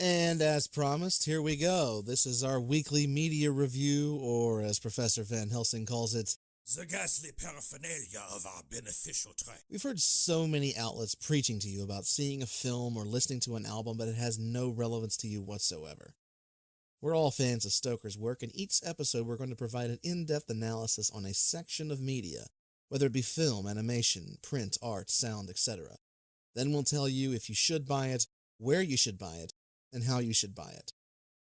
And as promised, here we go. This is our weekly media review, or as Professor Van Helsing calls it, the ghastly paraphernalia of our beneficial trade. We've heard so many outlets preaching to you about seeing a film or listening to an album, but it has no relevance to you whatsoever. We're all fans of Stoker's work, and each episode we're going to provide an in-depth analysis on a section of media, whether it be film, animation, print, art, sound, etc. Then we'll tell you if you should buy it, where you should buy it, and how you should buy it.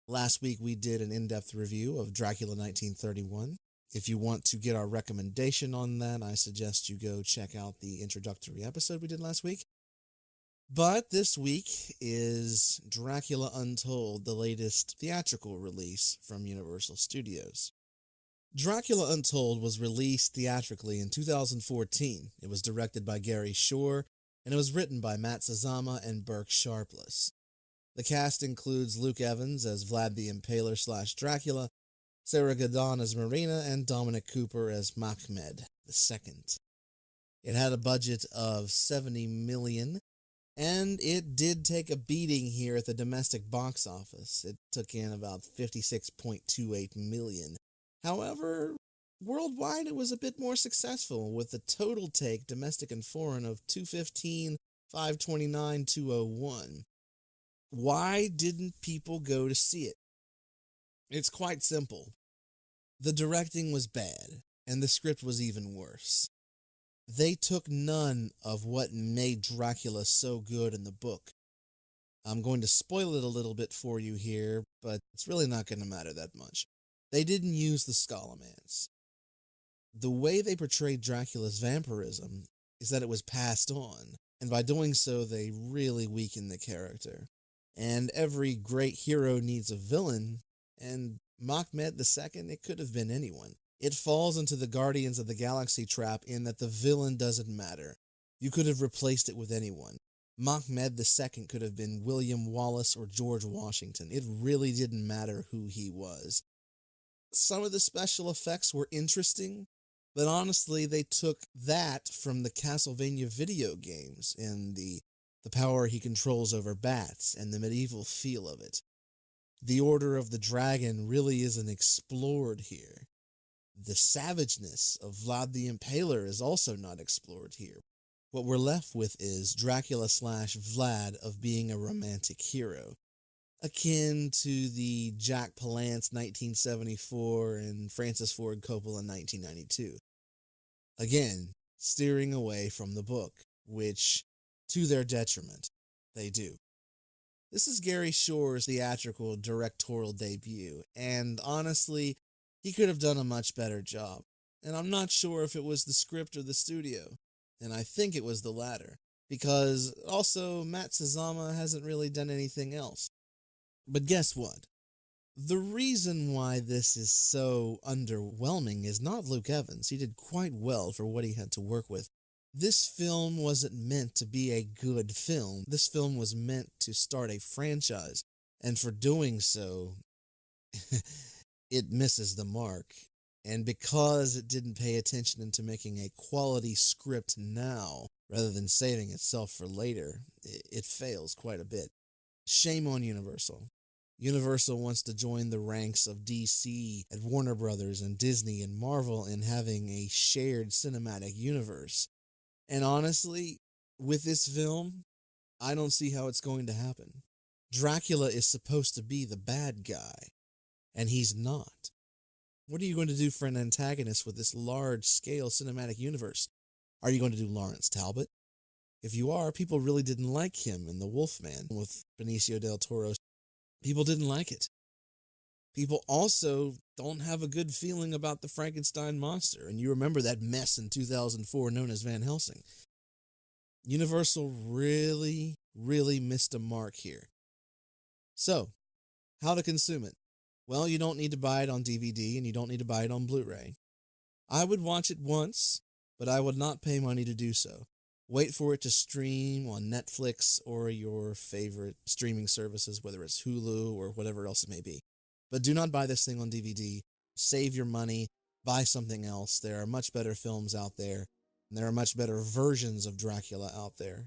Last week we did an in-depth review of Dracula 1931. If you want to get our recommendation on that, I suggest you go check out the introductory episode we did last week. But this week is Dracula Untold, the latest theatrical release from Universal Studios. Dracula Untold was released theatrically in 2014. It was directed by Gary Shore, and it was written by Matt Sazama and Burke Sharpless. The cast includes Luke Evans as Vlad the Impaler / Dracula, Sarah Gadon as Marina, and Dominic Cooper as Mahmed II. It had a budget of $70 million, and it did take a beating here at the domestic box office. It took in about $56.28 million. However, worldwide it was a bit more successful, with a total take, domestic and foreign, of $215, $529, $201. Why didn't people go to see it? It's quite simple. The directing was bad, and the script was even worse. They took none of what made Dracula so good in the book. I'm going to spoil it a little bit for you here, but it's really not going to matter that much. They didn't use the Scholomance. The way they portrayed Dracula's vampirism is that it was passed on, and by doing so they really weakened the character. And every great hero needs a villain, and Mahmed II, it could have been anyone. It falls into the Guardians of the Galaxy trap in that the villain doesn't matter. You could have replaced it with anyone. Mahmed II could have been William Wallace or George Washington. It really didn't matter who he was. Some of the special effects were interesting, but honestly they took that from the Castlevania video games and the power he controls over bats and the medieval feel of it. The Order of the Dragon really isn't explored here. The savageness of Vlad the Impaler is also not explored here. What we're left with is Dracula / Vlad of being a romantic hero, akin to the Jack Palance 1974 and Francis Ford Coppola 1992. Again, steering away from the book, which, to their detriment, they do. This is Gary Shore's theatrical directorial debut, and honestly, he could have done a much better job. And I'm not sure if it was the script or the studio, and I think it was the latter, because also Matt Sazama hasn't really done anything else. But guess what? The reason why this is so underwhelming is not Luke Evans. He did quite well for what he had to work with. This film wasn't meant to be a good film. This film was meant to start a franchise, and for doing so, it misses the mark. And because it didn't pay attention into making a quality script now, rather than saving itself for later, it fails quite a bit. Shame on Universal. Universal wants to join the ranks of DC and Warner Brothers and Disney and Marvel in having a shared cinematic universe. And honestly, with this film, I don't see how it's going to happen. Dracula is supposed to be the bad guy, and he's not. What are you going to do for an antagonist with this large-scale cinematic universe? Are you going to do Lawrence Talbot? If you are, people really didn't like him in The Wolfman with Benicio del Toro. People didn't like it. People also don't have a good feeling about the Frankenstein monster, and you remember that mess in 2004 known as Van Helsing. Universal really, really missed a mark here. So, how to consume it? Well, you don't need to buy it on DVD, and you don't need to buy it on Blu-ray. I would watch it once, but I would not pay money to do so. Wait for it to stream on Netflix or your favorite streaming services, whether it's Hulu or whatever else it may be. But do not buy this thing on DVD. Save your money. Buy something else. There are much better films out there, and there are much better versions of Dracula out there.